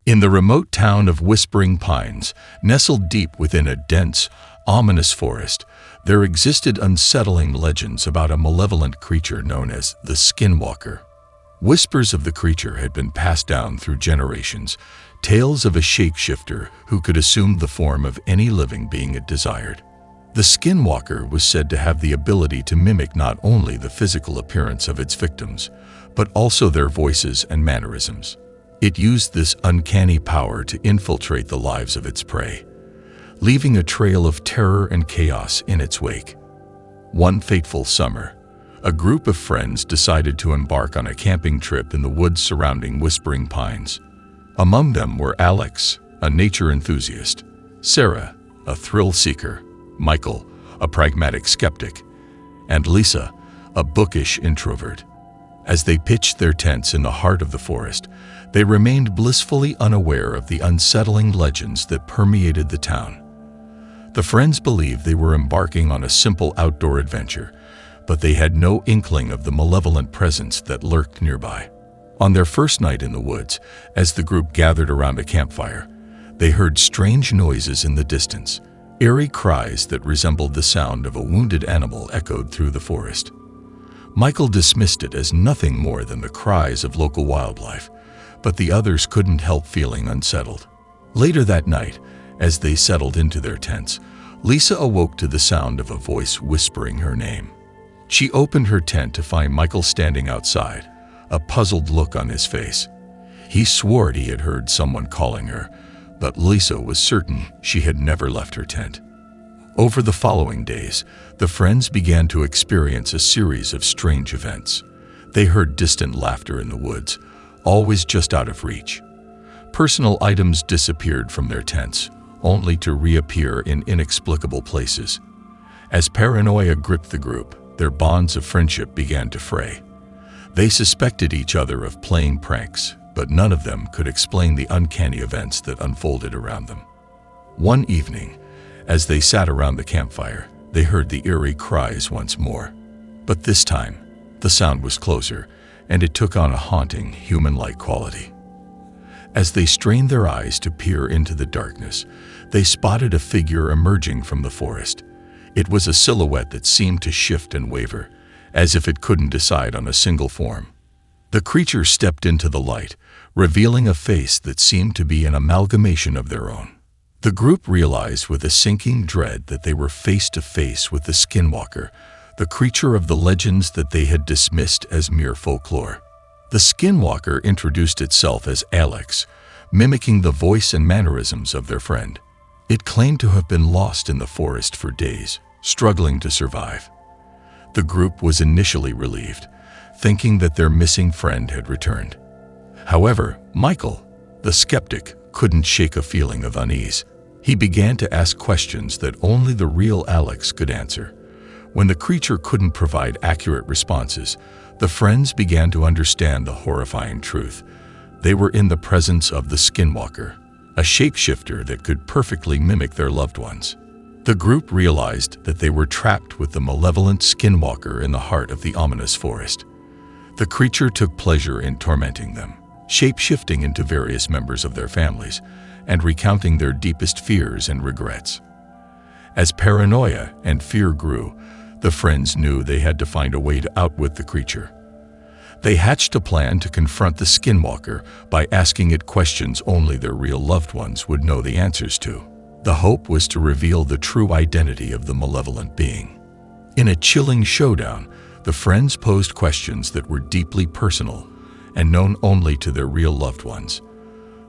In the remote town of Whispering Pines, nestled deep within a dense, ominous forest, there existed unsettling legends about a malevolent creature known as the skinwalker. Whispers of the creature had been passed down through generations, tales of a shapeshifter who could assume the form of any living being it desired. The skinwalker was said to have the ability to mimic not only the physical appearance of its victims, but also their voices and mannerisms. It used this uncanny power to infiltrate the lives of its prey, leaving a trail of terror and chaos in its wake. One fateful summer, a group of friends decided to embark on a camping trip in the woods surrounding Whispering Pines. Among them were Alex, a nature enthusiast, Sarah, a thrill seeker, Michael, a pragmatic skeptic, and Lisa, a bookish introvert. As they pitched their tents in the heart of the forest, they remained blissfully unaware of the unsettling legends that permeated the town. The friends believed they were embarking on a simple outdoor adventure, but they had no inkling of the malevolent presence that lurked nearby. On their first night in the woods, as the group gathered around a campfire, they heard strange noises in the distance. Eerie cries that resembled the sound of a wounded animal echoed through the forest. Michael dismissed it as nothing more than the cries of local wildlife, but the others couldn't help feeling unsettled. Later that night, as they settled into their tents, Lisa awoke to the sound of a voice whispering her name. She opened her tent to find Michael standing outside, a puzzled look on his face. He swore he had heard someone calling her, but Lisa was certain she had never left her tent. Over the following days, the friends began to experience a series of strange events. They heard distant laughter in the woods, always just out of reach. Personal items disappeared from their tents, only to reappear in inexplicable places. As paranoia gripped the group, their bonds of friendship began to fray. They suspected each other of playing pranks, but none of them could explain the uncanny events that unfolded around them. One evening, as they sat around the campfire, they heard the eerie cries once more. But this time, the sound was closer, and it took on a haunting, human-like quality. As they strained their eyes to peer into the darkness, they spotted a figure emerging from the forest. It was a silhouette that seemed to shift and waver, as if it couldn't decide on a single form. The creature stepped into the light, revealing a face that seemed to be an amalgamation of their own. The group realized with a sinking dread that they were face to face with the skinwalker, the creature of the legends that they had dismissed as mere folklore. The skinwalker introduced itself as Alex, mimicking the voice and mannerisms of their friend. It claimed to have been lost in the forest for days, struggling to survive. The group was initially relieved, thinking that their missing friend had returned. However, Michael, the skeptic, couldn't shake a feeling of unease. He began to ask questions that only the real Alex could answer. When the creature couldn't provide accurate responses, the friends began to understand the horrifying truth. They were in the presence of the skinwalker, a shapeshifter that could perfectly mimic their loved ones. The group realized that they were trapped with the malevolent skinwalker in the heart of the ominous forest. The creature took pleasure in tormenting them, shape-shifting into various members of their families and recounting their deepest fears and regrets. As paranoia and fear grew, the friends knew they had to find a way to outwit the creature. They hatched a plan to confront the skinwalker by asking it questions only their real loved ones would know the answers to. The hope was to reveal the true identity of the malevolent being. In a chilling showdown, the friends posed questions that were deeply personal and known only to their real loved ones.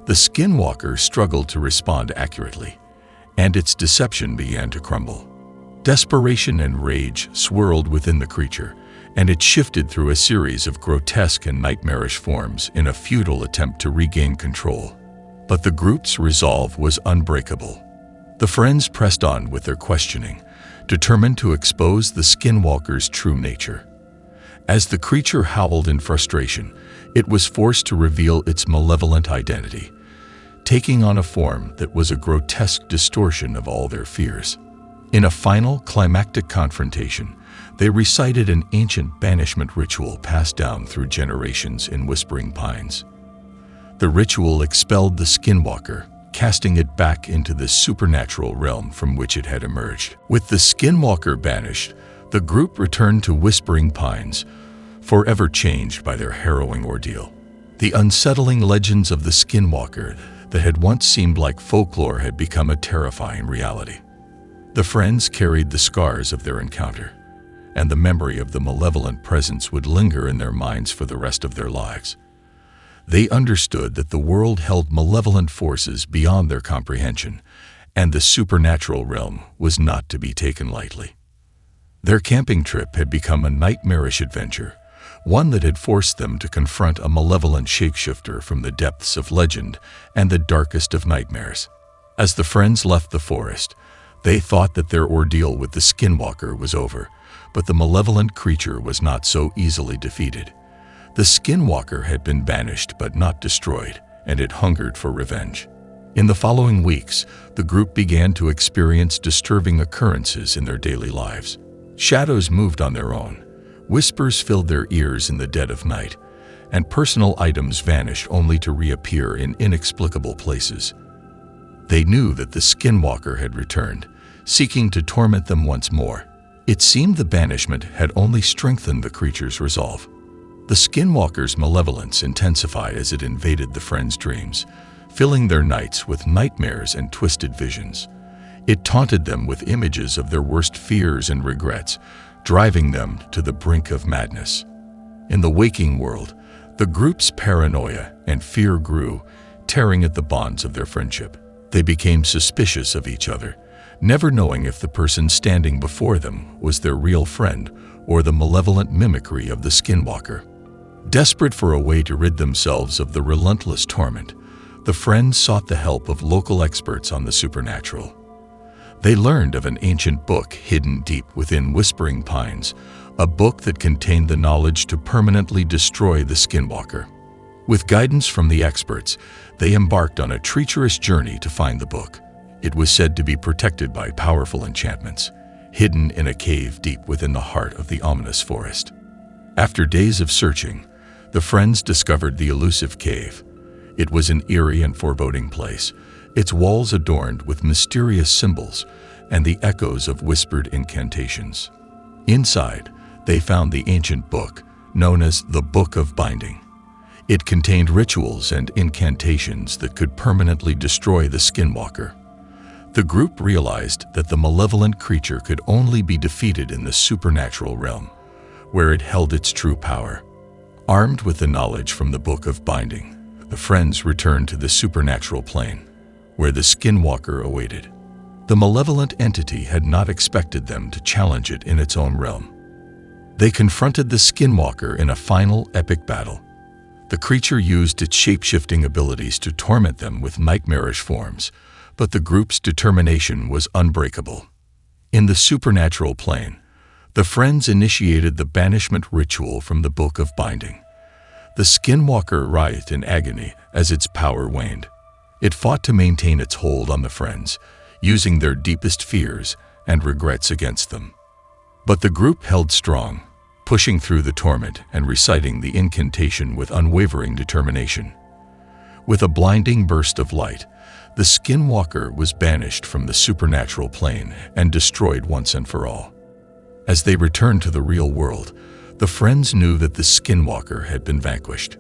The skinwalker struggled to respond accurately, and its deception began to crumble. Desperation and rage swirled within the creature, and it shifted through a series of grotesque and nightmarish forms in a futile attempt to regain control. But the group's resolve was unbreakable. The friends pressed on with their questioning, determined to expose the skinwalker's true nature. As the creature howled in frustration, it was forced to reveal its malevolent identity, taking on a form that was a grotesque distortion of all their fears. In a final climactic confrontation, They recited an ancient banishment ritual passed down through generations in Whispering Pines. The ritual expelled the skinwalker, casting it back into the supernatural realm from which it had emerged. With the skinwalker banished, the group returned to Whispering Pines, forever changed by their harrowing ordeal. The unsettling legends of the skinwalker that had once seemed like folklore had become a terrifying reality. The friends carried the scars of their encounter, and the memory of the malevolent presence would linger in their minds for the rest of their lives. They understood that the world held malevolent forces beyond their comprehension, and the supernatural realm was not to be taken lightly. Their camping trip had become a nightmarish adventure, one that had forced them to confront a malevolent shapeshifter from the depths of legend and the darkest of nightmares. As the friends left the forest, they thought that their ordeal with the skinwalker was over, but the malevolent creature was not so easily defeated. The skinwalker had been banished but not destroyed, and it hungered for revenge. In the following weeks, the group began to experience disturbing occurrences in their daily lives. Shadows moved on their own, whispers filled their ears in the dead of night, and personal items vanished only to reappear in inexplicable places. They knew that the skinwalker had returned, seeking to torment them once more. It seemed the banishment had only strengthened the creature's resolve. The skinwalker's malevolence intensified as it invaded the friends' dreams, filling their nights with nightmares and twisted visions. It taunted them with images of their worst fears and regrets, driving them to the brink of madness. In the waking world, the group's paranoia and fear grew, tearing at the bonds of their friendship. They became suspicious of each other, never knowing if the person standing before them was their real friend or the malevolent mimicry of the skinwalker. Desperate for a way to rid themselves of the relentless torment, the friends sought the help of local experts on the supernatural. They learned of an ancient book hidden deep within Whispering Pines, a book that contained the knowledge to permanently destroy the skinwalker. With guidance from the experts, they embarked on a treacherous journey to find the book. It was said to be protected by powerful enchantments, hidden in a cave deep within the heart of the ominous forest. After days of searching, the friends discovered the elusive cave. It was an eerie and foreboding place, its walls adorned with mysterious symbols and the echoes of whispered incantations. Inside, they found the ancient book, known as the Book of Binding. It contained rituals and incantations that could permanently destroy the skinwalker. The group realized that the malevolent creature could only be defeated in the supernatural realm, where it held its true power. Armed with the knowledge from the Book of Binding, the friends returned to the supernatural plane, where the skinwalker awaited. The malevolent entity had not expected them to challenge it in its own realm. They confronted the skinwalker in a final epic battle. The creature used its shape-shifting abilities to torment them with nightmarish forms, but the group's determination was unbreakable. In the supernatural plane, the friends initiated the banishment ritual from the Book of Binding. The skinwalker writhed in agony as its power waned. It fought to maintain its hold on the friends, using their deepest fears and regrets against them. But the group held strong, pushing through the torment and reciting the incantation with unwavering determination. With a blinding burst of light, the skinwalker was banished from the supernatural plane and destroyed once and for all. As they returned to the real world, the friends knew that the skinwalker had been vanquished.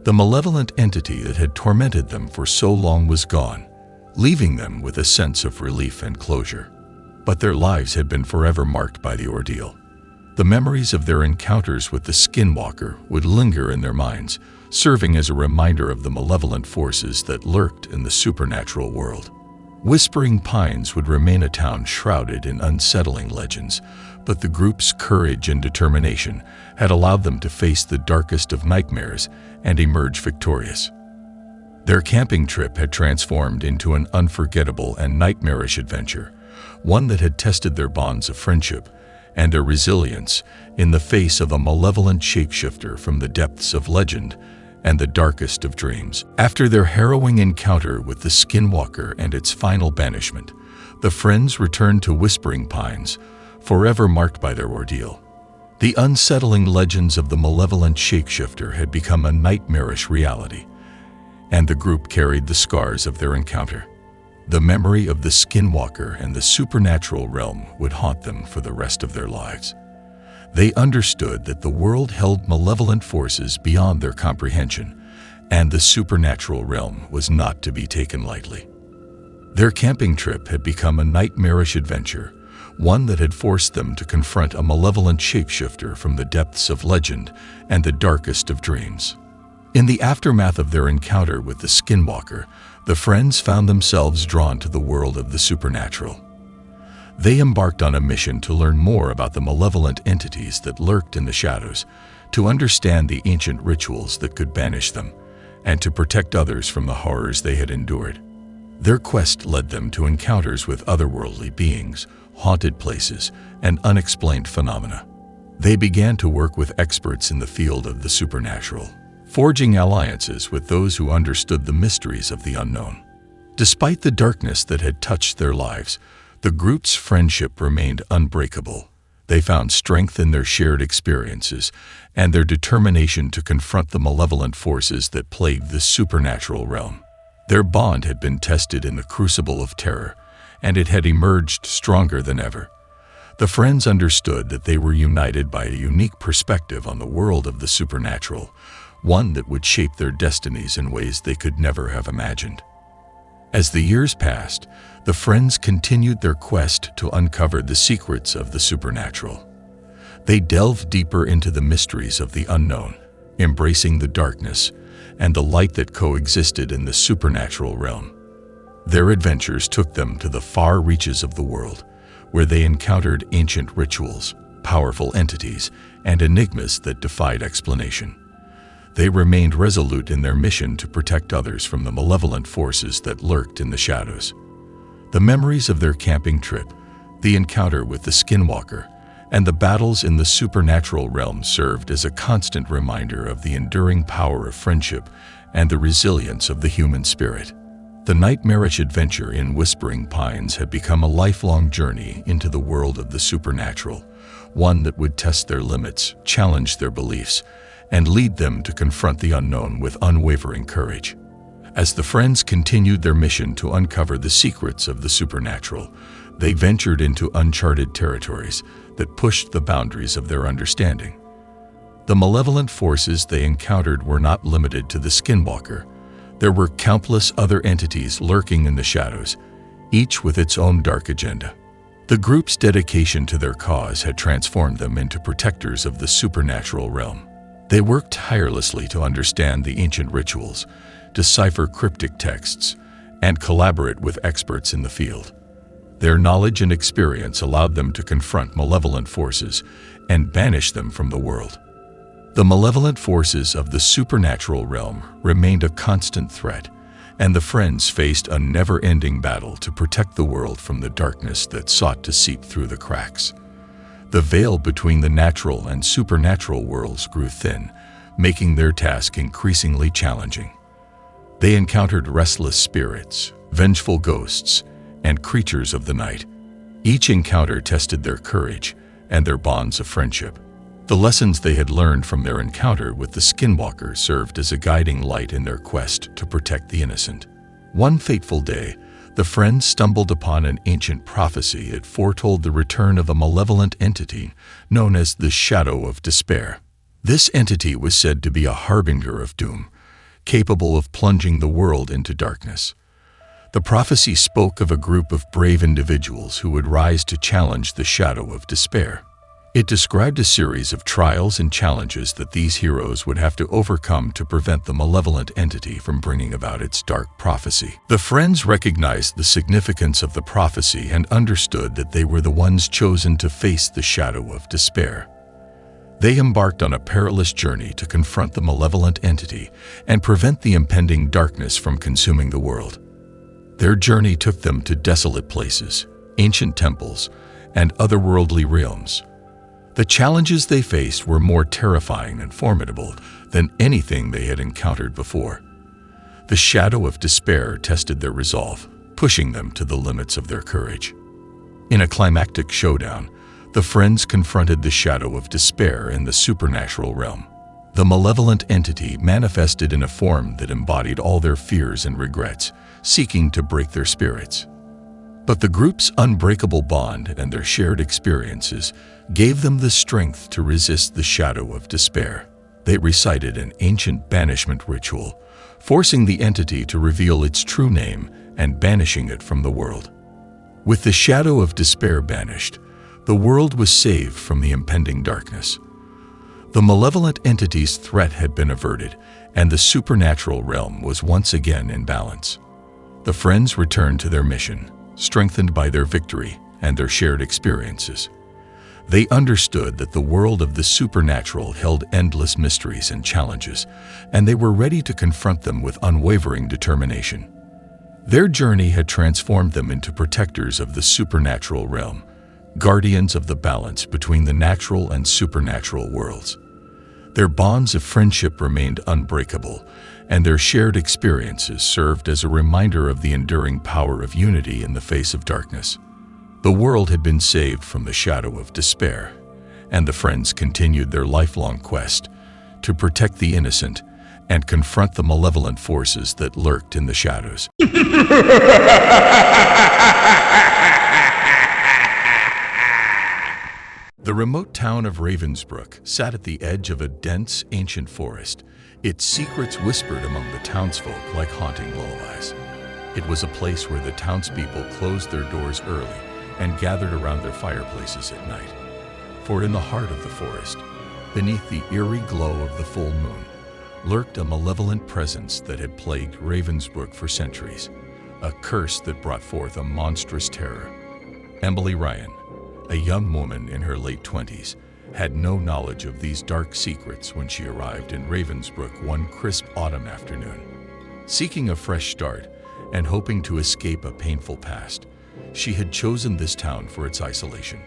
The malevolent entity that had tormented them for so long was gone, leaving them with a sense of relief and closure. But their lives had been forever marked by the ordeal. The memories of their encounters with the skinwalker would linger in their minds, serving as a reminder of the malevolent forces that lurked in the supernatural world. Whispering Pines would remain a town shrouded in unsettling legends, but the group's courage and determination had allowed them to face the darkest of nightmares and emerge victorious. Their camping trip had transformed into an unforgettable and nightmarish adventure, one that had tested their bonds of friendship and their resilience in the face of a malevolent shapeshifter from the depths of legend and the darkest of dreams. After their harrowing encounter with the skinwalker and its final banishment, the friends returned to Whispering Pines, forever marked by their ordeal. The unsettling legends of the malevolent shapeshifter had become a nightmarish reality, and the group carried the scars of their encounter. The memory of the skinwalker and the supernatural realm would haunt them for the rest of their lives. They understood that the world held malevolent forces beyond their comprehension, and the supernatural realm was not to be taken lightly. Their camping trip had become a nightmarish adventure, one that had forced them to confront a malevolent shapeshifter from the depths of legend and the darkest of dreams. In the aftermath of their encounter with the skinwalker, the friends found themselves drawn to the world of the supernatural. They embarked on a mission to learn more about the malevolent entities that lurked in the shadows, to understand the ancient rituals that could banish them, and to protect others from the horrors they had endured. Their quest led them to encounters with otherworldly beings, haunted places, and unexplained phenomena. They began to work with experts in the field of the supernatural, forging alliances with those who understood the mysteries of the unknown. Despite the darkness that had touched their lives, the group's friendship remained unbreakable. They found strength in their shared experiences and their determination to confront the malevolent forces that plagued the supernatural realm. Their bond had been tested in the crucible of terror, and it had emerged stronger than ever. The friends understood that they were united by a unique perspective on the world of the supernatural, one that would shape their destinies in ways they could never have imagined. As the years passed, the friends continued their quest to uncover the secrets of the supernatural. They delved deeper into the mysteries of the unknown, embracing the darkness and the light that coexisted in the supernatural realm. Their adventures took them to the far reaches of the world, where they encountered ancient rituals, powerful entities, and enigmas that defied explanation. They remained resolute in their mission to protect others from the malevolent forces that lurked in the shadows. The memories of their camping trip, the encounter with the skinwalker, and the battles in the supernatural realm served as a constant reminder of the enduring power of friendship and the resilience of the human spirit. The nightmarish adventure in Whispering Pines had become a lifelong journey into the world of the supernatural, one that would test their limits, challenge their beliefs, and lead them to confront the unknown with unwavering courage. As the friends continued their mission to uncover the secrets of the supernatural, they ventured into uncharted territories that pushed the boundaries of their understanding. The malevolent forces they encountered were not limited to the skinwalker. There were countless other entities lurking in the shadows, each with its own dark agenda. The group's dedication to their cause had transformed them into protectors of the supernatural realm. They worked tirelessly to understand the ancient rituals, decipher cryptic texts, and collaborate with experts in the field. Their knowledge and experience allowed them to confront malevolent forces and banish them from the world. The malevolent forces of the supernatural realm remained a constant threat, and the friends faced a never-ending battle to protect the world from the darkness that sought to seep through the cracks. The veil between the natural and supernatural worlds grew thin, making their task increasingly challenging. They encountered restless spirits, vengeful ghosts, and creatures of the night. Each encounter tested their courage and their bonds of friendship. The lessons they had learned from their encounter with the skinwalker served as a guiding light in their quest to protect the innocent. One fateful day, the friends stumbled upon an ancient prophecy that foretold the return of a malevolent entity known as the Shadow of Despair. This entity was said to be a harbinger of doom, capable of plunging the world into darkness. The prophecy spoke of a group of brave individuals who would rise to challenge the Shadow of Despair. It described a series of trials and challenges that these heroes would have to overcome to prevent the malevolent entity from bringing about its dark prophecy. The friends recognized the significance of the prophecy and understood that they were the ones chosen to face the Shadow of Despair. They embarked on a perilous journey to confront the malevolent entity and prevent the impending darkness from consuming the world. Their journey took them to desolate places, ancient temples, and otherworldly realms. The challenges they faced were more terrifying and formidable than anything they had encountered before. The Shadow of Despair tested their resolve, pushing them to the limits of their courage. In a climactic showdown, The friends confronted the shadow of despair in the supernatural realm. The malevolent entity manifested in a form that embodied all their fears and regrets, seeking to break their spirits. But the group's unbreakable bond and their shared experiences gave them the strength to resist the shadow of despair. They recited an ancient banishment ritual, forcing the entity to reveal its true name and banishing it from the world. With the shadow of despair banished, the world was saved from the impending darkness. The malevolent entity's threat had been averted, and the supernatural realm was once again in balance. The friends returned to their mission, strengthened by their victory and their shared experiences. They understood that the world of the supernatural held endless mysteries and challenges, and they were ready to confront them with unwavering determination. Their journey had transformed them into protectors of the supernatural realm, guardians of the balance between the natural and supernatural worlds. Their bonds of friendship remained unbreakable, and their shared experiences served as a reminder of the enduring power of unity in the face of darkness. The world had been saved from the shadow of despair, and the friends continued their lifelong quest to protect the innocent and confront the malevolent forces that lurked in the shadows. The remote town of Ravensbrook sat at the edge of a dense, ancient forest, its secrets whispered among the townsfolk like haunting lullabies. It was a place where the townspeople closed their doors early and gathered around their fireplaces at night. For in the heart of the forest, beneath the eerie glow of the full moon, lurked a malevolent presence that had plagued Ravensbrook for centuries, a curse that brought forth a monstrous terror. Emily Ryan, a young woman in her late 20s, had no knowledge of these dark secrets when she arrived in Ravensbrook one crisp autumn afternoon. Seeking a fresh start and hoping to escape a painful past, she had chosen this town for its isolation.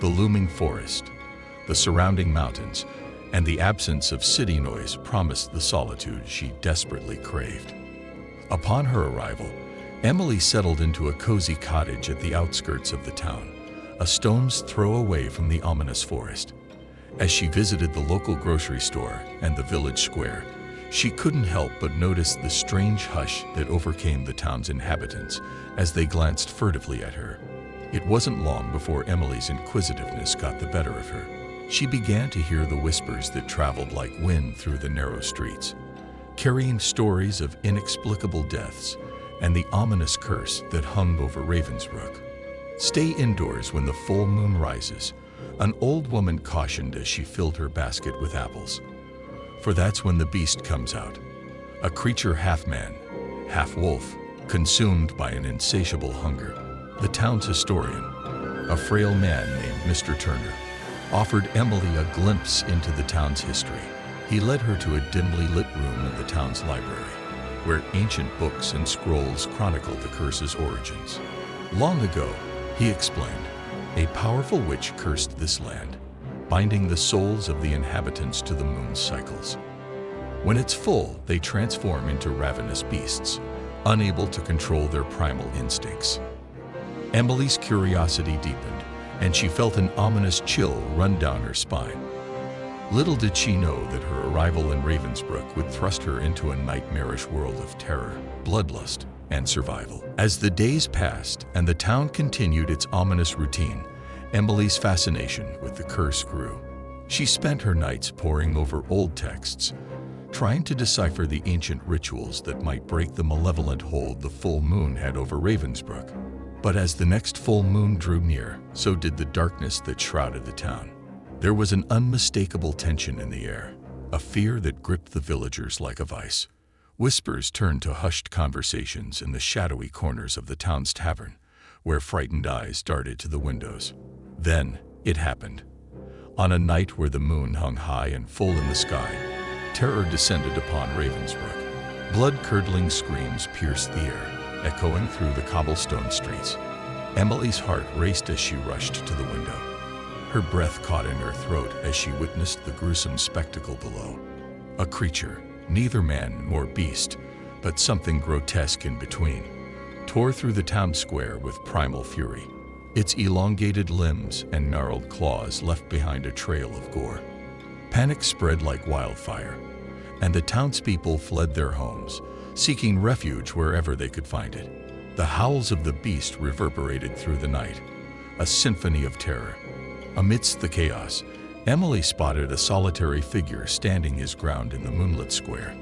The looming forest, the surrounding mountains, and the absence of city noise promised the solitude she desperately craved. Upon her arrival, Emily settled into a cozy cottage at the outskirts of the town, a stone's throw away from the ominous forest. As she visited the local grocery store and the village square, she couldn't help but notice the strange hush that overcame the town's inhabitants as they glanced furtively at her. It wasn't long before Emily's inquisitiveness got the better of her. She began to hear the whispers that traveled like wind through the narrow streets, carrying stories of inexplicable deaths and the ominous curse that hung over Ravensbrook. "Stay indoors when the full moon rises," an old woman cautioned as she filled her basket with apples. "For that's when the beast comes out, a creature half man, half wolf, consumed by an insatiable hunger." The town's historian, a frail man named Mr. Turner, offered Emily a glimpse into the town's history. He led her to a dimly lit room in the town's library, where ancient books and scrolls chronicled the curse's origins. "Long ago," he explained, "a powerful witch cursed this land, binding the souls of the inhabitants to the moon's cycles. When it's full, they transform into ravenous beasts, unable to control their primal instincts." Emily's curiosity deepened, and she felt an ominous chill run down her spine. Little did she know that her arrival in Ravensbrook would thrust her into a nightmarish world of terror, bloodlust, and survival. As the days passed and the town continued its ominous routine, Emily's fascination with the curse grew. She spent her nights poring over old texts, trying to decipher the ancient rituals that might break the malevolent hold the full moon had over Ravensbrook. But as the next full moon drew near, so did the darkness that shrouded the town. There was an unmistakable tension in the air, a fear that gripped the villagers like a vice. Whispers turned to hushed conversations in the shadowy corners of the town's tavern, where frightened eyes darted to the windows. Then it happened. On a night where the moon hung high and full in the sky, terror descended upon Ravensbrook. Blood-curdling screams pierced the air, echoing through the cobblestone streets. Emily's heart raced as she rushed to the window. Her breath caught in her throat as she witnessed the gruesome spectacle below. A creature, neither man nor beast, but something grotesque in between, tore through the town square with primal fury. Its elongated limbs and gnarled claws left behind a trail of gore. Panic spread like wildfire, and the townspeople fled their homes, seeking refuge wherever they could find it. The howls of the beast reverberated through the night, a symphony of terror. Amidst the chaos, Emily spotted a solitary figure standing his ground in the moonlit square.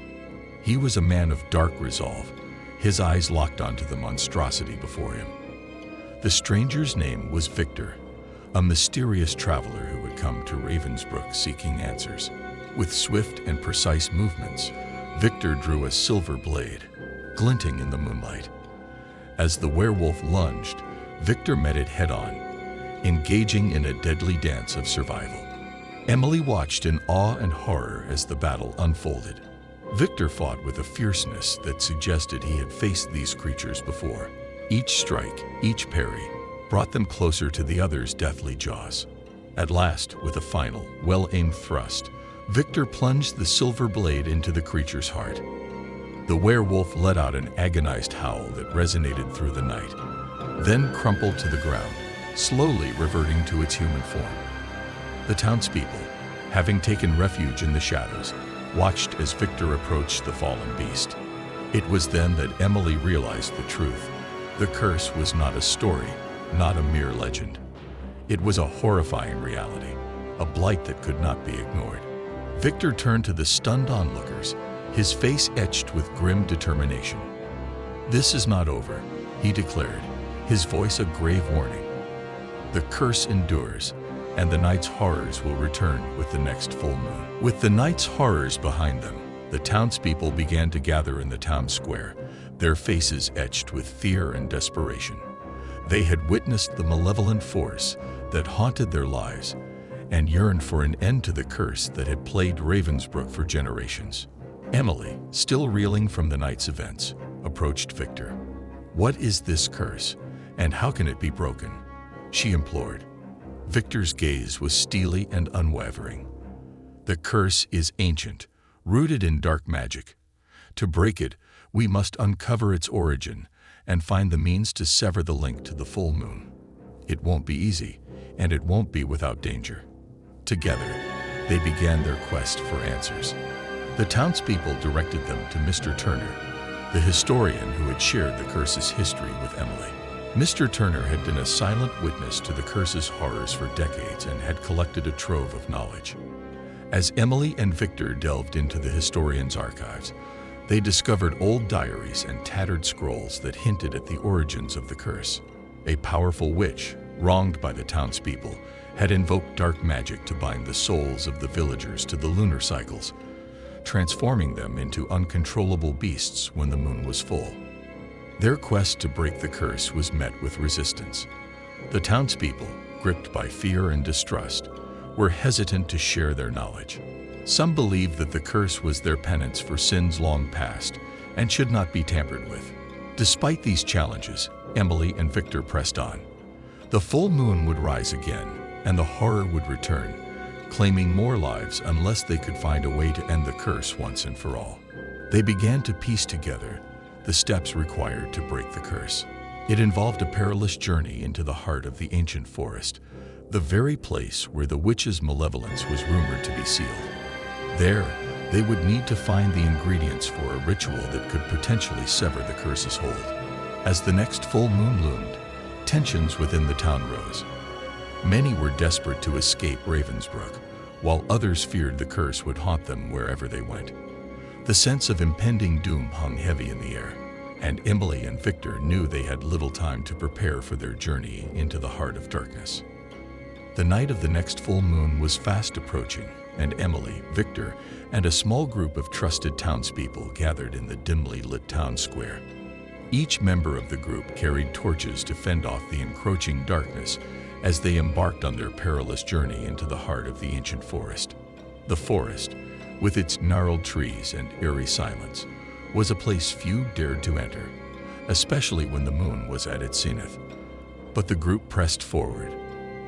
He was a man of dark resolve, his eyes locked onto the monstrosity before him. The stranger's name was Victor, a mysterious traveler who had come to Ravensbrook seeking answers. With swift and precise movements, Victor drew a silver blade, glinting in the moonlight. As the werewolf lunged, Victor met it head-on, engaging in a deadly dance of survival. Emily watched in awe and horror as the battle unfolded. Victor fought with a fierceness that suggested he had faced these creatures before. Each strike, each parry, brought them closer to the other's deathly jaws. At last, with a final, well-aimed thrust, Victor plunged the silver blade into the creature's heart. The werewolf let out an agonized howl that resonated through the night, then crumpled to the ground, slowly reverting to its human form. The townspeople, having taken refuge in the shadows, watched as Victor approached the fallen beast. It was then that Emily realized the truth. The curse was not a story, not a mere legend. It was a horrifying reality, a blight that could not be ignored. Victor turned to the stunned onlookers, his face etched with grim determination. "This is not over," he declared, his voice a grave warning. "The curse endures, and the night's horrors will return with the next full moon." With the night's horrors behind them, the townspeople began to gather in the town square, their faces etched with fear and desperation. They had witnessed the malevolent force that haunted their lives and yearned for an end to the curse that had plagued Ravensbrook for generations. Emily, still reeling from the night's events, approached Victor. "What is this curse, and how can it be broken?" she implored. Victor's gaze was steely and unwavering. "The curse is ancient, rooted in dark magic. To break it, we must uncover its origin and find the means to sever the link to the full moon. It won't be easy, and it won't be without danger." Together, they began their quest for answers. The townspeople directed them to Mr. Turner, the historian who had shared the curse's history with Emily. Mr. Turner had been a silent witness to the curse's horrors for decades and had collected a trove of knowledge. As Emily and Victor delved into the historian's archives, they discovered old diaries and tattered scrolls that hinted at the origins of the curse. A powerful witch, wronged by the townspeople, had invoked dark magic to bind the souls of the villagers to the lunar cycles, transforming them into uncontrollable beasts when the moon was full. Their quest to break the curse was met with resistance. The townspeople, gripped by fear and distrust, were hesitant to share their knowledge. Some believed that the curse was their penance for sins long past and should not be tampered with. Despite these challenges, Emily and Victor pressed on. The full moon would rise again, and the horror would return, claiming more lives unless they could find a way to end the curse once and for all. They began to piece together the steps required to break the curse. It involved a perilous journey into the heart of the ancient forest, the very place where the witch's malevolence was rumored to be sealed. There, they would need to find the ingredients for a ritual that could potentially sever the curse's hold. As the next full moon loomed, tensions within the town rose. Many were desperate to escape Ravensbrook, while others feared the curse would haunt them wherever they went. The sense of impending doom hung heavy in the air, and Emily and Victor knew they had little time to prepare for their journey into the heart of darkness. The night of the next full moon was fast approaching, and Emily, Victor, and a small group of trusted townspeople gathered in the dimly lit town square. Each member of the group carried torches to fend off the encroaching darkness as they embarked on their perilous journey into the heart of the ancient forest. The forest, with its gnarled trees and eerie silence, was a place few dared to enter, especially when the moon was at its zenith. But the group pressed forward,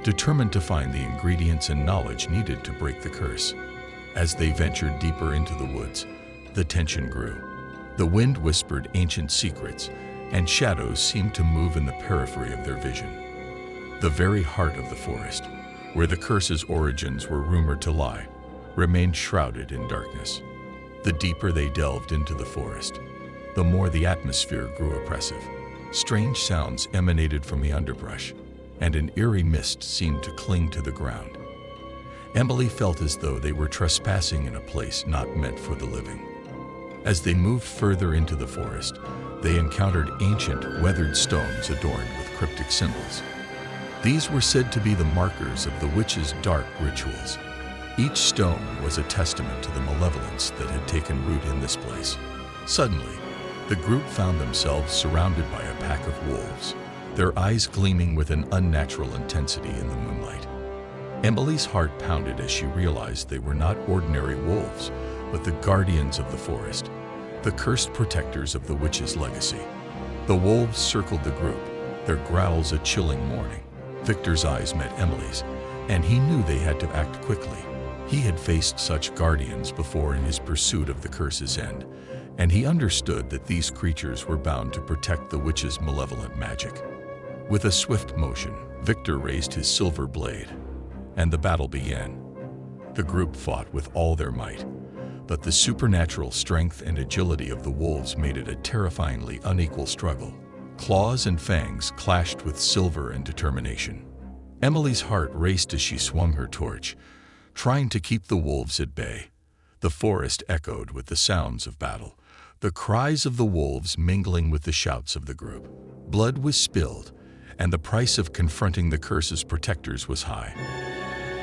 determined to find the ingredients and knowledge needed to break the curse. As they ventured deeper into the woods, the tension grew. The wind whispered ancient secrets, and shadows seemed to move in the periphery of their vision. The very heart of the forest, where the curse's origins were rumored to lie, remained shrouded in darkness. The deeper they delved into the forest, the more the atmosphere grew oppressive. Strange sounds emanated from the underbrush, and an eerie mist seemed to cling to the ground. Emily felt as though they were trespassing in a place not meant for the living. As they moved further into the forest, they encountered ancient, weathered stones adorned with cryptic symbols. These were said to be the markers of the witch's dark rituals. Each stone was a testament to the malevolence that had taken root in this place. Suddenly, the group found themselves surrounded by a pack of wolves, their eyes gleaming with an unnatural intensity in the moonlight. Emily's heart pounded as she realized they were not ordinary wolves, but the guardians of the forest, the cursed protectors of the witch's legacy. The wolves circled the group, their growls a chilling warning. Victor's eyes met Emily's, and he knew they had to act quickly. He had faced such guardians before in his pursuit of the curse's end, and he understood that these creatures were bound to protect the witch's malevolent magic. With a swift motion, Victor raised his silver blade, and the battle began. The group fought with all their might, but the supernatural strength and agility of the wolves made it a terrifyingly unequal struggle. Claws and fangs clashed with silver and determination. Emily's heart raced as she swung her torch, trying to keep the wolves at bay. The forest echoed with the sounds of battle, the cries of the wolves mingling with the shouts of the group. Blood was spilled, and the price of confronting the curse's protectors was high.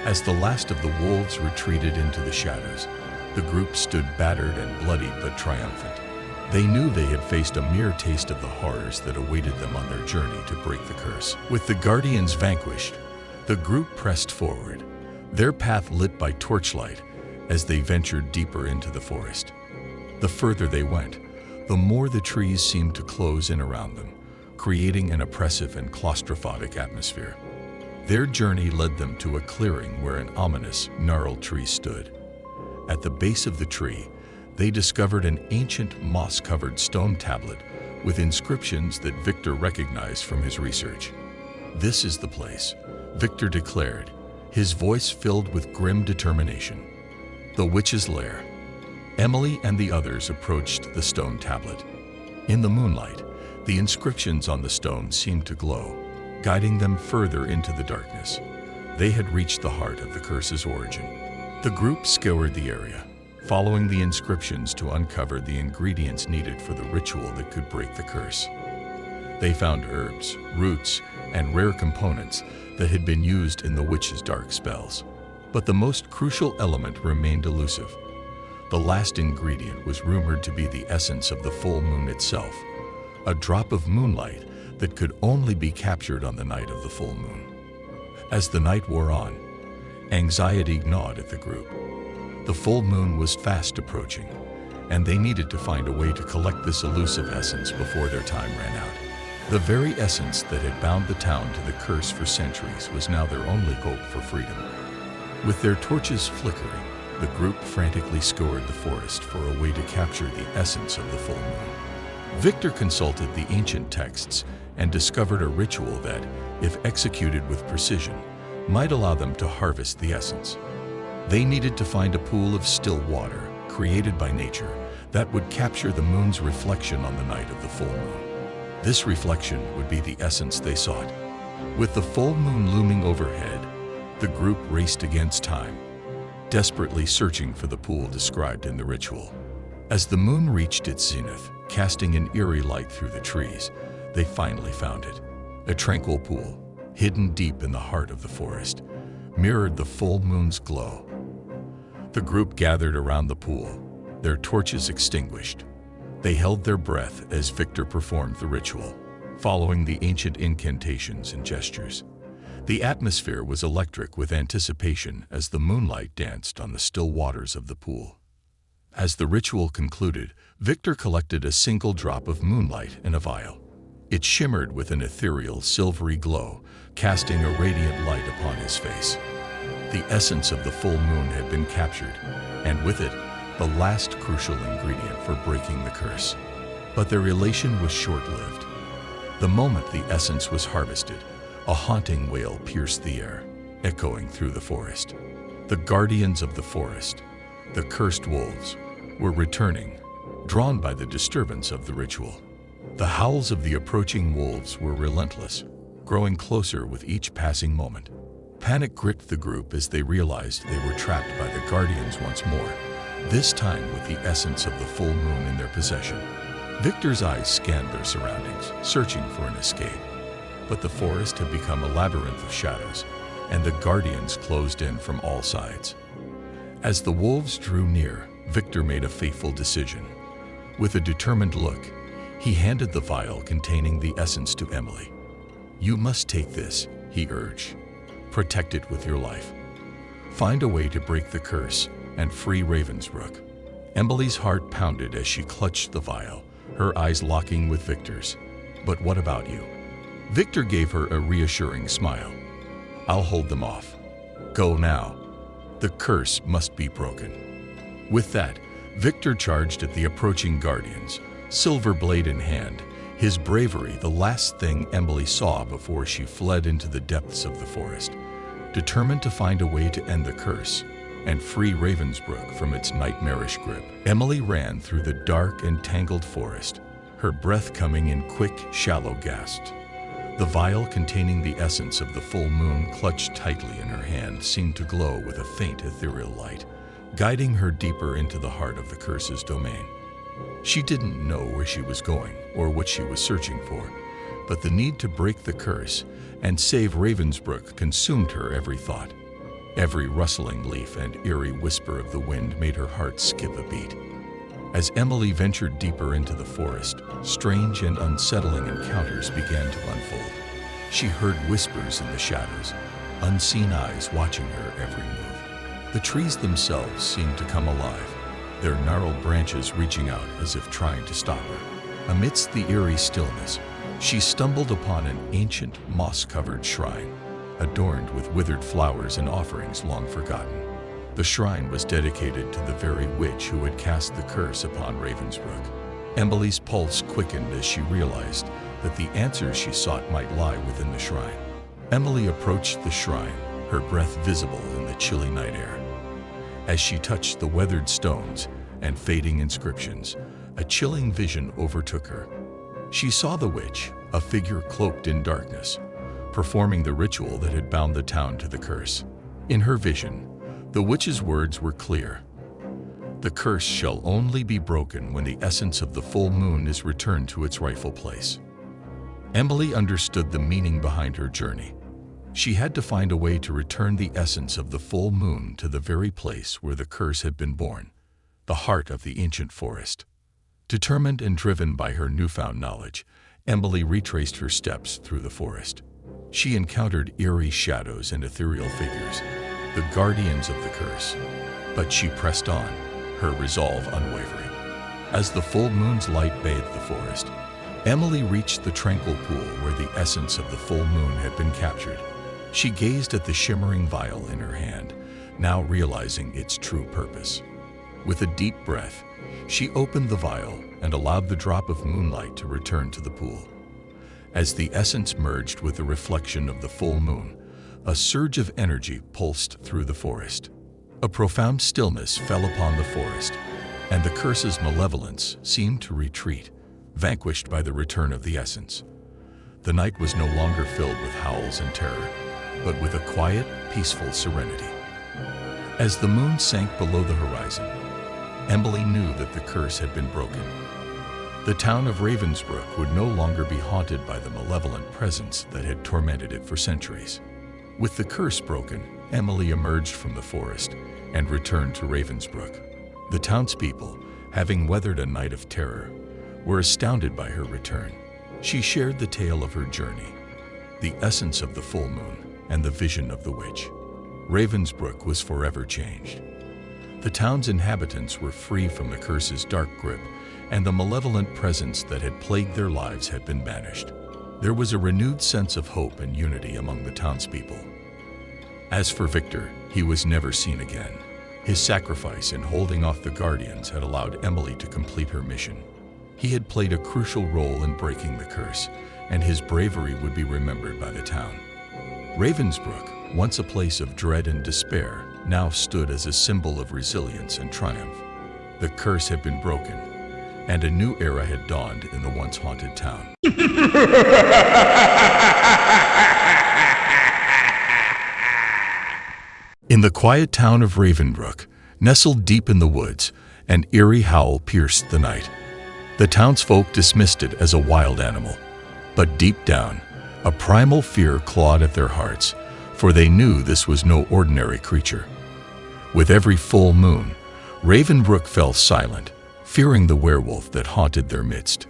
As the last of the wolves retreated into the shadows, the group stood battered and bloodied but triumphant. They knew they had faced a mere taste of the horrors that awaited them on their journey to break the curse. With the guardians vanquished, the group pressed forward, their path lit by torchlight as they ventured deeper into the forest. The further they went, the more the trees seemed to close in around them, creating an oppressive and claustrophobic atmosphere. Their journey led them to a clearing where an ominous, gnarled tree stood. At the base of the tree, they discovered an ancient, moss-covered stone tablet with inscriptions that Victor recognized from his research. "This is the place," Victor declared, his voice filled with grim determination. The witch's lair. Emily and the others approached the stone tablet. In the moonlight, the inscriptions on the stone seemed to glow, guiding them further into the darkness. They had reached the heart of the curse's origin. The group scoured the area, following the inscriptions to uncover the ingredients needed for the ritual that could break the curse. They found herbs, roots, and rare components that had been used in the witch's dark spells. But the most crucial element remained elusive. The last ingredient was rumored to be the essence of the full moon itself, a drop of moonlight that could only be captured on the night of the full moon. As the night wore on, anxiety gnawed at the group. The full moon was fast approaching, and they needed to find a way to collect this elusive essence before their time ran out. The very essence that had bound the town to the curse for centuries was now their only hope for freedom. With their torches flickering, the group frantically scoured the forest for a way to capture the essence of the full moon. Victor consulted the ancient texts and discovered a ritual that, if executed with precision, might allow them to harvest the essence. They needed to find a pool of still water, created by nature, that would capture the moon's reflection on the night of the full moon. This reflection would be the essence they sought. With the full moon looming overhead, the group raced against time, desperately searching for the pool described in the ritual. As the moon reached its zenith, casting an eerie light through the trees, they finally found it. A tranquil pool, hidden deep in the heart of the forest, mirrored the full moon's glow. The group gathered around the pool, their torches extinguished. They held their breath as Victor performed the ritual, following the ancient incantations and gestures. The atmosphere was electric with anticipation as the moonlight danced on the still waters of the pool. As the ritual concluded, Victor collected a single drop of moonlight in a vial. It shimmered with an ethereal, silvery glow, casting a radiant light upon his face. The essence of the full moon had been captured, and with it, the last crucial ingredient for breaking the curse. But their elation was short-lived. The moment the essence was harvested, A haunting wail pierced the air, echoing through the forest. The guardians of the forest, the cursed wolves, were returning, drawn by the disturbance of the ritual. The howls of the approaching wolves were relentless, growing closer with each passing moment. Panic gripped the group as they realized they were trapped by the guardians once more, this time with the essence of the full moon in their possession. Victor's eyes scanned their surroundings, searching for an escape. But the forest had become a labyrinth of shadows, and the guardians closed in from all sides. As the wolves drew near, Victor made a fateful decision. With a determined look, he handed the vial containing the essence to Emily. "You must take this," he urged. "Protect it with your life. Find a way to break the curse and free Ravensbrook." Emily's heart pounded as she clutched the vial, her eyes locking with Victor's. "But what about you?" Victor gave her a reassuring smile. "I'll hold them off. Go now. The curse must be broken." With that, Victor charged at the approaching guardians, silver blade in hand, his bravery the last thing Emily saw before she fled into the depths of the forest. Determined to find a way to end the curse and free Ravensbrook from its nightmarish grip, Emily ran through the dark and tangled forest, her breath coming in quick, shallow gasps. The vial containing the essence of the full moon clutched tightly in her hand seemed to glow with a faint ethereal light, guiding her deeper into the heart of the curse's domain. She didn't know where she was going or what she was searching for, but the need to break the curse and save Ravensbrook consumed her every thought. Every rustling leaf and eerie whisper of the wind made her heart skip a beat. As Emily ventured deeper into the forest, strange and unsettling encounters began to unfold. She heard whispers in the shadows, unseen eyes watching her every move. The trees themselves seemed to come alive, their gnarled branches reaching out as if trying to stop her. Amidst the eerie stillness, she stumbled upon an ancient, moss-covered shrine, adorned with withered flowers and offerings long forgotten. The shrine was dedicated to the very witch who had cast the curse upon Ravensbrook. Emily's pulse quickened as she realized that the answers she sought might lie within the shrine. Emily approached the shrine, her breath visible in the chilly night air. As she touched the weathered stones and fading inscriptions, a chilling vision overtook her. She saw the witch, a figure cloaked in darkness, performing the ritual that had bound the town to the curse. In her vision, the witch's words were clear. "The curse shall only be broken when the essence of the full moon is returned to its rightful place." Emily understood the meaning behind her journey. She had to find a way to return the essence of the full moon to the very place where the curse had been born, the heart of the ancient forest. Determined and driven by her newfound knowledge, Emily retraced her steps through the forest. She encountered eerie shadows and ethereal figures, the guardians of the curse, but she pressed on, her resolve unwavering. As the full moon's light bathed the forest, Emily reached the tranquil pool where the essence of the full moon had been captured. She gazed at the shimmering vial in her hand, now realizing its true purpose. With a deep breath, she opened the vial and allowed the drop of moonlight to return to the pool. As the essence merged with the reflection of the full moon, a surge of energy pulsed through the forest. A profound stillness fell upon the forest, and the curse's malevolence seemed to retreat, vanquished by the return of the essence. The night was no longer filled with howls and terror, but with a quiet, peaceful serenity. As the moon sank below the horizon, Emily knew that the curse had been broken. The town of Ravensbrook would no longer be haunted by the malevolent presence that had tormented it for centuries. With the curse broken, Emily emerged from the forest and returned to Ravensbrook. The townspeople, having weathered a night of terror, were astounded by her return. She shared the tale of her journey, the essence of the full moon, and the vision of the witch. Ravensbrook was forever changed. The town's inhabitants were free from the curse's dark grip, and the malevolent presence that had plagued their lives had been banished. There was a renewed sense of hope and unity among the townspeople. As for Victor, he was never seen again. His sacrifice in holding off the guardians had allowed Emily to complete her mission. He had played a crucial role in breaking the curse, and his bravery would be remembered by the town. Ravensbrook, once a place of dread and despair, now stood as a symbol of resilience and triumph. The curse had been broken, and a new era had dawned in the once haunted town. In the quiet town of Ravensbrook, nestled deep in the woods, an eerie howl pierced the night. The townsfolk dismissed it as a wild animal, but deep down, a primal fear clawed at their hearts, for they knew this was no ordinary creature. With every full moon, Ravensbrook fell silent, fearing the werewolf that haunted their midst.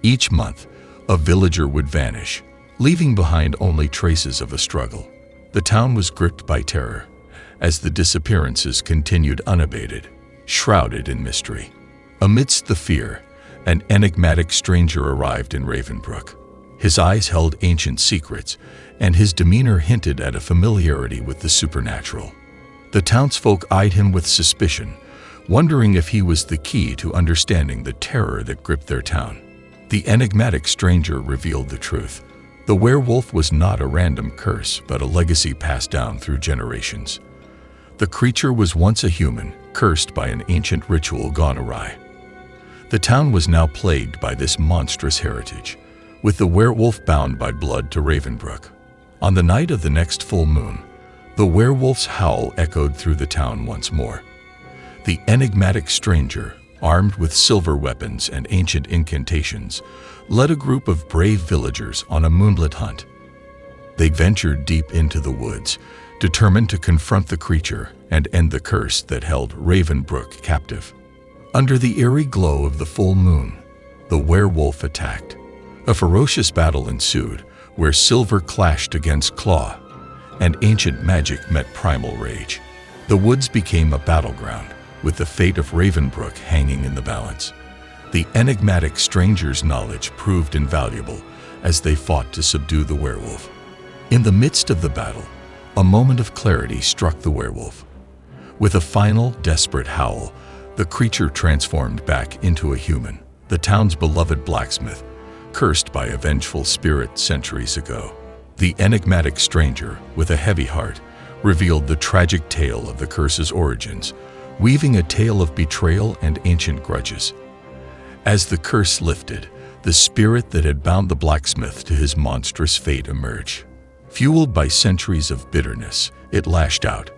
Each month, a villager would vanish, leaving behind only traces of a struggle. The town was gripped by terror, as the disappearances continued unabated, shrouded in mystery. Amidst the fear, an enigmatic stranger arrived in Ravensbrook. His eyes held ancient secrets, and his demeanor hinted at a familiarity with the supernatural. The townsfolk eyed him with suspicion, wondering if he was the key to understanding the terror that gripped their town. The enigmatic stranger revealed the truth. The werewolf was not a random curse, but a legacy passed down through generations. The creature was once a human, cursed by an ancient ritual gone awry. The town was now plagued by this monstrous heritage, with the werewolf bound by blood to Ravensbrook. On the night of the next full moon, the werewolf's howl echoed through the town once more. The enigmatic stranger, armed with silver weapons and ancient incantations, led a group of brave villagers on a moonlit hunt. They ventured deep into the woods, determined to confront the creature and end the curse that held Ravensbrook captive. Under the eerie glow of the full moon, the werewolf attacked. A ferocious battle ensued, where silver clashed against claw, and ancient magic met primal rage. The woods became a battleground, with the fate of Ravensbrook hanging in the balance. The enigmatic stranger's knowledge proved invaluable as they fought to subdue the werewolf. In the midst of the battle, a moment of clarity struck the werewolf. With a final, desperate howl, the creature transformed back into a human, the town's beloved blacksmith, cursed by a vengeful spirit centuries ago. The enigmatic stranger, with a heavy heart, revealed the tragic tale of the curse's origins, weaving a tale of betrayal and ancient grudges. As the curse lifted, the spirit that had bound the blacksmith to his monstrous fate emerged. Fueled by centuries of bitterness, it lashed out,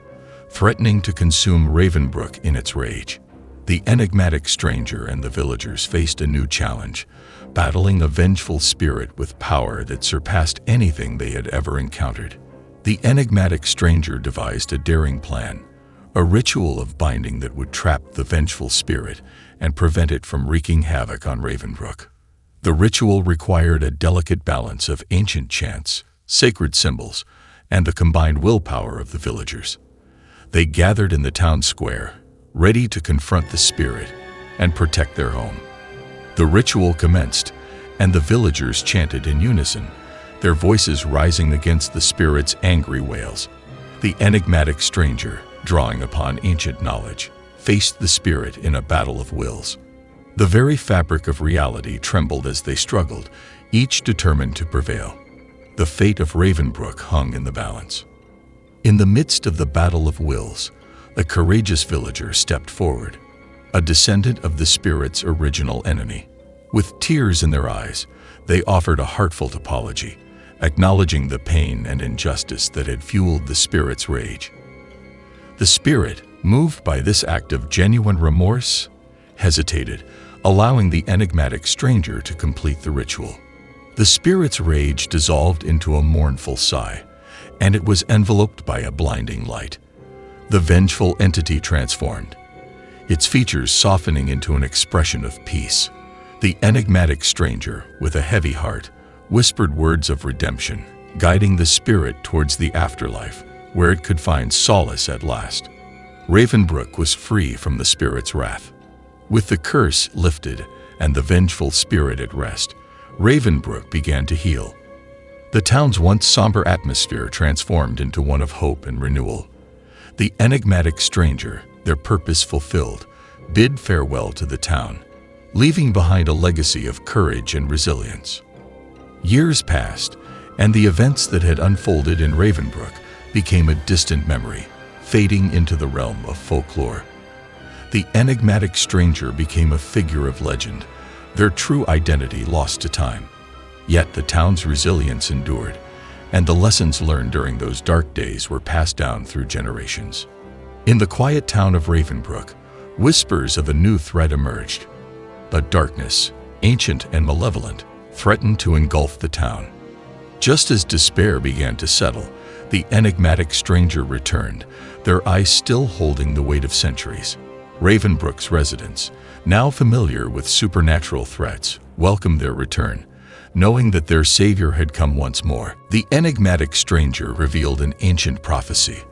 threatening to consume Ravensbrook in its rage. The enigmatic stranger and the villagers faced a new challenge, battling a vengeful spirit with power that surpassed anything they had ever encountered. The enigmatic stranger devised a daring plan, a ritual of binding that would trap the vengeful spirit and prevent it from wreaking havoc on Ravensbrook. The ritual required a delicate balance of ancient chants, sacred symbols, and the combined willpower of the villagers. They gathered in the town square, ready to confront the spirit and protect their home. The ritual commenced, and the villagers chanted in unison, their voices rising against the spirit's angry wails. The enigmatic stranger, drawing upon ancient knowledge, faced the spirit in a battle of wills. The very fabric of reality trembled as they struggled, each determined to prevail. The fate of Ravensbrook hung in the balance. In the midst of the battle of wills, a courageous villager stepped forward, a descendant of the spirit's original enemy. With tears in their eyes, they offered a heartfelt apology, acknowledging the pain and injustice that had fueled the spirit's rage. The spirit, moved by this act of genuine remorse, hesitated, allowing the enigmatic stranger to complete the ritual. The spirit's rage dissolved into a mournful sigh, and it was enveloped by a blinding light. The vengeful entity transformed, its features softening into an expression of peace. The enigmatic stranger, with a heavy heart, whispered words of redemption, guiding the spirit towards the afterlife, where it could find solace at last. Ravensbrook was free from the spirit's wrath. With the curse lifted and the vengeful spirit at rest, Ravensbrook began to heal. The town's once somber atmosphere transformed into one of hope and renewal. The enigmatic stranger, their purpose fulfilled, bid farewell to the town, leaving behind a legacy of courage and resilience. Years passed, and the events that had unfolded in Ravensbrook became a distant memory, fading into the realm of folklore. The enigmatic stranger became a figure of legend, their true identity lost to time. Yet the town's resilience endured, and the lessons learned during those dark days were passed down through generations. In the quiet town of Ravensbrook, whispers of a new threat emerged. A darkness, ancient and malevolent, threatened to engulf the town. Just as despair began to settle, the enigmatic stranger returned, their eyes still holding the weight of centuries. Ravensbrook's residents, now familiar with supernatural threats, welcomed their return, knowing that their savior had come once more. The enigmatic stranger revealed an ancient prophecy,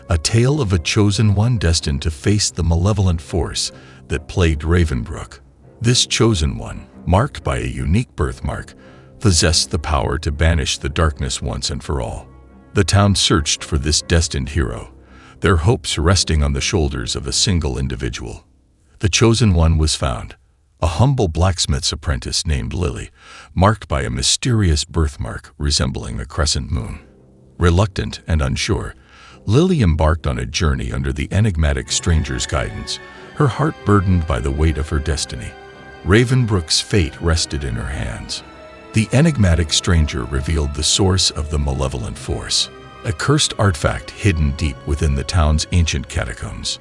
a tale of a chosen one destined to face the malevolent force that plagued Ravensbrook. This chosen one, marked by a unique birthmark, possessed the power to banish the darkness once and for all. The town searched for this destined hero, their hopes resting on the shoulders of a single individual. The chosen one was found, a humble blacksmith's apprentice named Lily, marked by a mysterious birthmark resembling a crescent moon. Reluctant and unsure, Lily embarked on a journey under the enigmatic stranger's guidance, her heart burdened by the weight of her destiny. Ravensbrook's fate rested in her hands. The enigmatic stranger revealed the source of the malevolent force, a cursed artifact hidden deep within the town's ancient catacombs.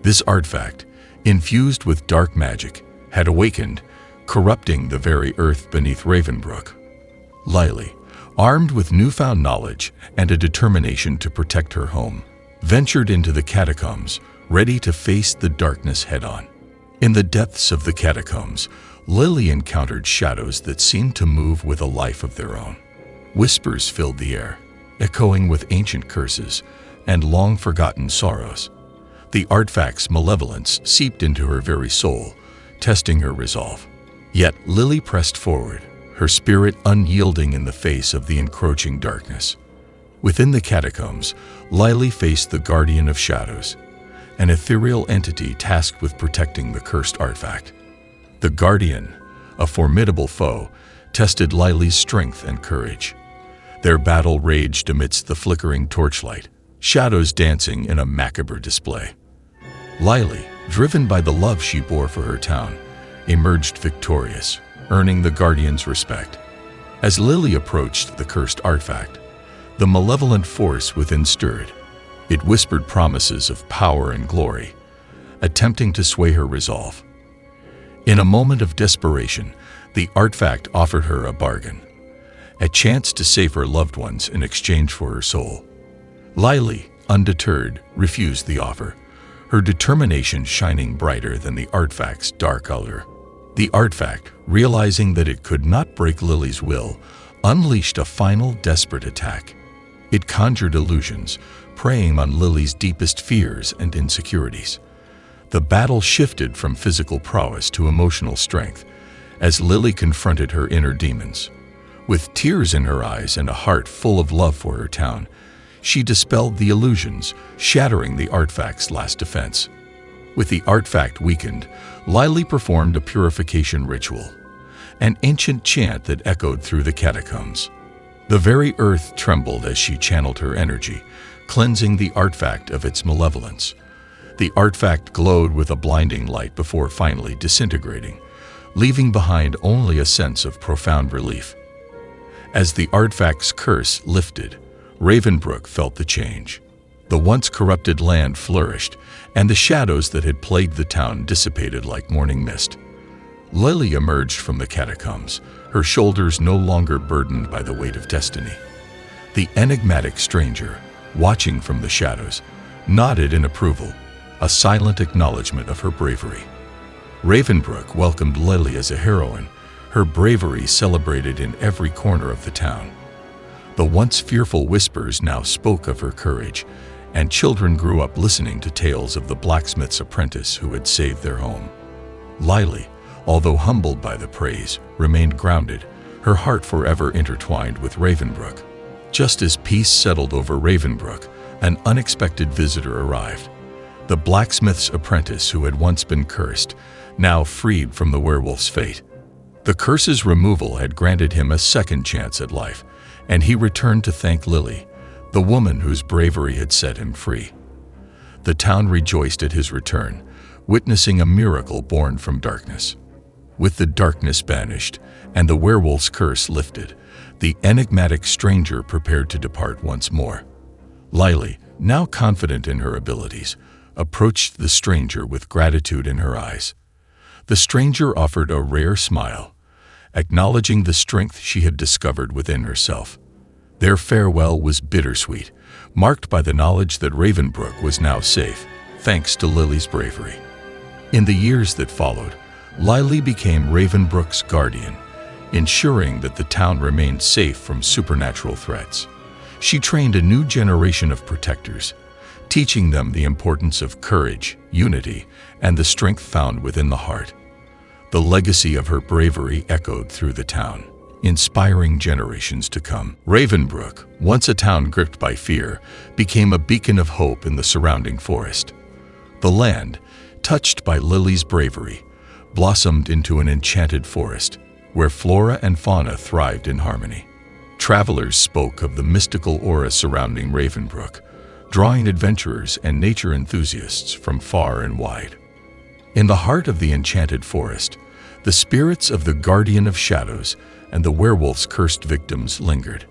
This artifact, infused with dark magic, had awakened, corrupting the very earth beneath Ravensbrook. Lily, armed with newfound knowledge and a determination to protect her home, ventured into the catacombs, ready to face the darkness head-on. In the depths of the catacombs, Lily encountered shadows that seemed to move with a life of their own. Whispers filled the air, echoing with ancient curses and long-forgotten sorrows. The artifact's malevolence seeped into her very soul, testing her resolve. Yet Lily pressed forward, her spirit unyielding in the face of the encroaching darkness. Within the catacombs, Lily faced the Guardian of Shadows, an ethereal entity tasked with protecting the cursed artifact. The Guardian, a formidable foe, tested Lily's strength and courage. Their battle raged amidst the flickering torchlight, shadows dancing in a macabre display. Lily, driven by the love she bore for her town, emerged victorious, earning the Guardian's respect. As Lily approached the cursed artifact, the malevolent force within stirred. It whispered promises of power and glory, attempting to sway her resolve. In a moment of desperation, the artifact offered her a bargain, a chance to save her loved ones in exchange for her soul. Lily, undeterred, refused the offer, her determination shining brighter than the artifact's dark allure. The artifact, realizing that it could not break Lily's will, unleashed a final desperate attack. It conjured illusions, preying on Lily's deepest fears and insecurities. The battle shifted from physical prowess to emotional strength as Lily confronted her inner demons. With tears in her eyes and a heart full of love for her town, she dispelled the illusions, shattering the artifact's last defense. With the artifact weakened, Lily performed a purification ritual, an ancient chant that echoed through the catacombs. The very earth trembled as she channeled her energy, cleansing the artifact of its malevolence. The artifact glowed with a blinding light before finally disintegrating, leaving behind only a sense of profound relief. As the artifact's curse lifted, Ravensbrook felt the change. The once corrupted land flourished, and the shadows that had plagued the town dissipated like morning mist. Lily emerged from the catacombs, her shoulders no longer burdened by the weight of destiny. The enigmatic stranger, watching from the shadows, nodded in approval, a silent acknowledgement of her bravery. Ravensbrook welcomed Lily as a heroine, her bravery celebrated in every corner of the town. The once fearful whispers now spoke of her courage, and children grew up listening to tales of the blacksmith's apprentice who had saved their home. Lily, although humbled by the praise, remained grounded, her heart forever intertwined with Ravensbrook. Just as peace settled over Ravensbrook, an unexpected visitor arrived. The blacksmith's apprentice who had once been cursed, now freed from the werewolf's fate. The curse's removal had granted him a second chance at life, and he returned to thank Lily, the woman whose bravery had set him free. The town rejoiced at his return, witnessing a miracle born from darkness. With the darkness banished and the werewolf's curse lifted, the enigmatic stranger prepared to depart once more. Lily, now confident in her abilities, approached the stranger with gratitude in her eyes. The stranger offered a rare smile, acknowledging the strength she had discovered within herself. Their farewell was bittersweet, marked by the knowledge that Ravensbrook was now safe, thanks to Lily's bravery. In the years that followed, Lily became Ravensbrook's guardian, ensuring that the town remained safe from supernatural threats. She trained a new generation of protectors, teaching them the importance of courage, unity, and the strength found within the heart. The legacy of her bravery echoed through the town, inspiring generations to come. Ravensbrook, once a town gripped by fear, became a beacon of hope in the surrounding forest. The land, touched by Lily's bravery, blossomed into an enchanted forest, where flora and fauna thrived in harmony. Travelers spoke of the mystical aura surrounding Ravensbrook, drawing adventurers and nature enthusiasts from far and wide. In the heart of the enchanted forest, the spirits of the Guardian of Shadows and the werewolf's cursed victims lingered.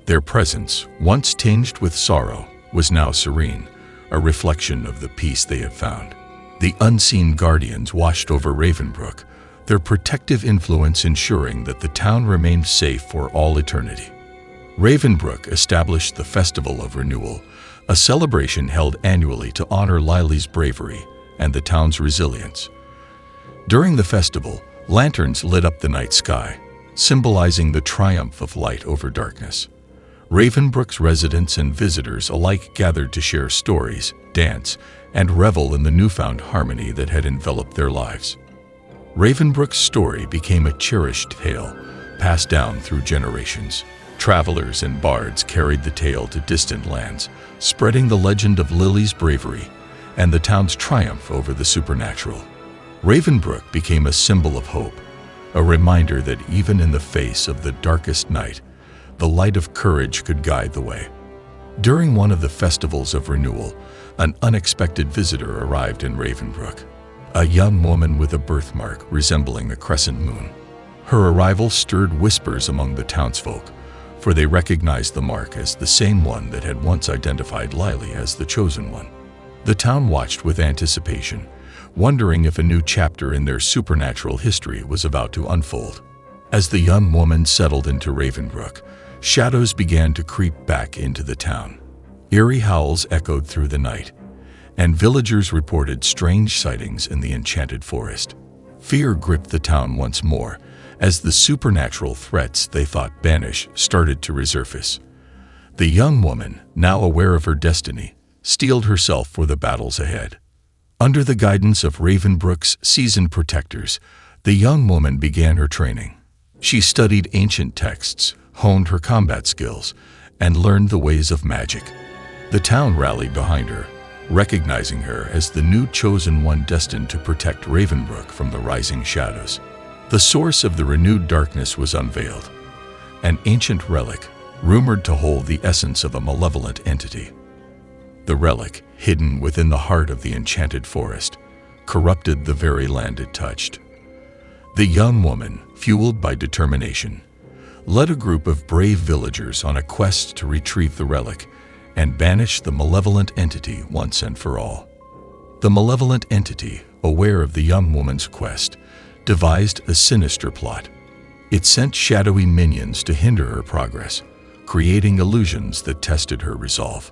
Their presence, once tinged with sorrow, was now serene, a reflection of the peace they had found. The unseen guardians watched over Ravensbrook, their protective influence ensuring that the town remained safe for all eternity. Ravensbrook established the Festival of Renewal, a celebration held annually to honor Lily's bravery and the town's resilience. During the festival, lanterns lit up the night sky, symbolizing the triumph of light over darkness. Ravensbrook's residents and visitors alike gathered to share stories, dance, and revel in the newfound harmony that had enveloped their lives. Ravensbrook's story became a cherished tale, passed down through generations. Travelers and bards carried the tale to distant lands, spreading the legend of Lily's bravery and the town's triumph over the supernatural. Ravensbrook became a symbol of hope, a reminder that even in the face of the darkest night, the light of courage could guide the way. During one of the festivals of renewal, an unexpected visitor arrived in Ravensbrook, a young woman with a birthmark resembling a crescent moon. Her arrival stirred whispers among the townsfolk, for they recognized the mark as the same one that had once identified Lily as the chosen one. The town watched with anticipation, wondering if a new chapter in their supernatural history was about to unfold. As the young woman settled into Ravensbrook, shadows began to creep back into the town. Eerie howls echoed through the night, and villagers reported strange sightings in the enchanted forest. Fear gripped the town once more, as the supernatural threats they thought banished started to resurface. The young woman, now aware of her destiny, steeled herself for the battles ahead. Under the guidance of Ravensbrook's seasoned protectors, the young woman began her training. She studied ancient texts, honed her combat skills, and learned the ways of magic. The town rallied behind her, recognizing her as the new chosen one destined to protect Ravensbrook from the rising shadows. The source of the renewed darkness was unveiled, an ancient relic rumored to hold the essence of a malevolent entity. The relic, hidden within the heart of the enchanted forest, corrupted the very land it touched. The young woman, fueled by determination, led a group of brave villagers on a quest to retrieve the relic and banish the malevolent entity once and for all. The malevolent entity, aware of the young woman's quest, devised a sinister plot. It sent shadowy minions to hinder her progress, creating illusions that tested her resolve.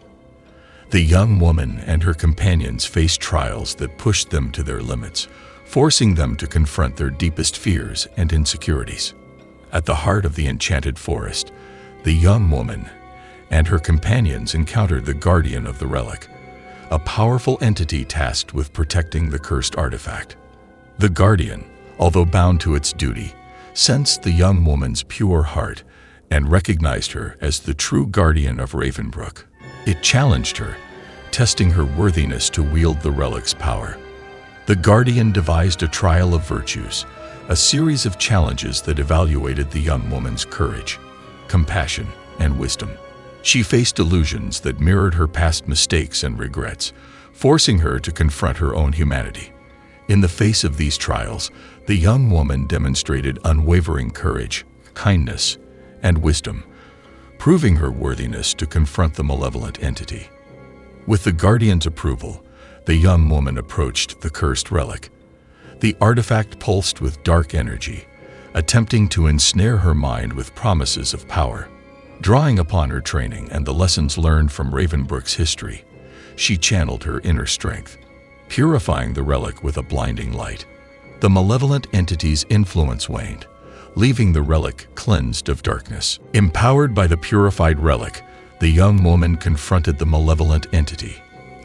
The young woman and her companions faced trials that pushed them to their limits, forcing them to confront their deepest fears and insecurities. At the heart of the enchanted forest, the young woman and her companions encountered the guardian of the relic, a powerful entity tasked with protecting the cursed artifact. The guardian, although bound to its duty, sensed the young woman's pure heart and recognized her as the true guardian of Ravensbrook. It challenged her, testing her worthiness to wield the relic's power. The guardian devised a trial of virtues, a series of challenges that evaluated the young woman's courage, compassion, and wisdom. She faced illusions that mirrored her past mistakes and regrets, forcing her to confront her own humanity. In the face of these trials, the young woman demonstrated unwavering courage, kindness, and wisdom, proving her worthiness to confront the malevolent entity. With the guardian's approval, the young woman approached the cursed relic. The artifact pulsed with dark energy, attempting to ensnare her mind with promises of power. Drawing upon her training and the lessons learned from Ravensbrook's history, she channeled her inner strength, purifying the relic with a blinding light. The malevolent entity's influence waned, leaving the relic cleansed of darkness. Empowered by the purified relic, the young woman confronted the malevolent entity.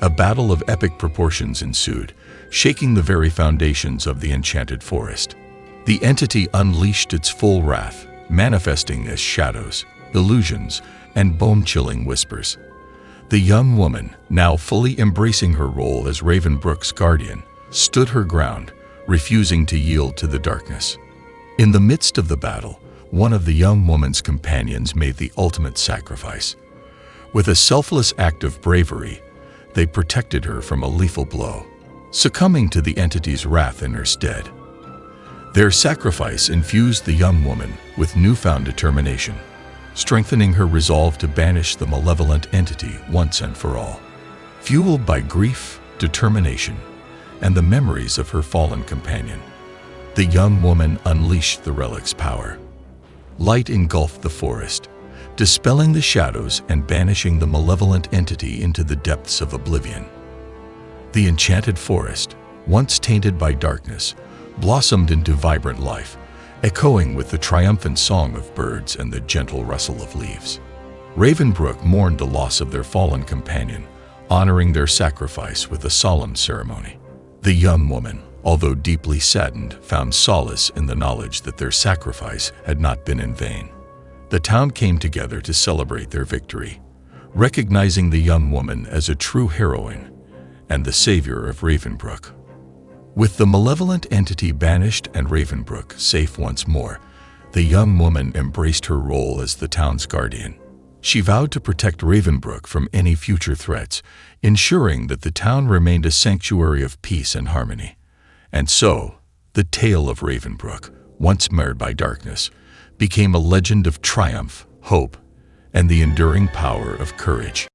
A battle of epic proportions ensued, shaking the very foundations of the enchanted forest. The entity unleashed its full wrath, manifesting as shadows, illusions, and bone-chilling whispers. The young woman, now fully embracing her role as Ravensbrook's guardian, stood her ground, refusing to yield to the darkness. In the midst of the battle, one of the young woman's companions made the ultimate sacrifice. With a selfless act of bravery, they protected her from a lethal blow, succumbing to the entity's wrath in her stead. Their sacrifice infused the young woman with newfound determination, strengthening her resolve to banish the malevolent entity once and for all. Fueled by grief, determination, and the memories of her fallen companion, the young woman unleashed the relic's power. Light engulfed the forest, dispelling the shadows and banishing the malevolent entity into the depths of oblivion. The enchanted forest, once tainted by darkness, blossomed into vibrant life, echoing with the triumphant song of birds and the gentle rustle of leaves. Ravensbrook mourned the loss of their fallen companion, honoring their sacrifice with a solemn ceremony. The young woman, although deeply saddened, found solace in the knowledge that their sacrifice had not been in vain. The town came together to celebrate their victory, recognizing the young woman as a true heroine and the savior of Ravensbrook. With the malevolent entity banished and Ravensbrook safe once more, the young woman embraced her role as the town's guardian. She vowed to protect Ravensbrook from any future threats, ensuring that the town remained a sanctuary of peace and harmony. And so, the tale of Ravensbrook, once marred by darkness, became a legend of triumph, hope, and the enduring power of courage.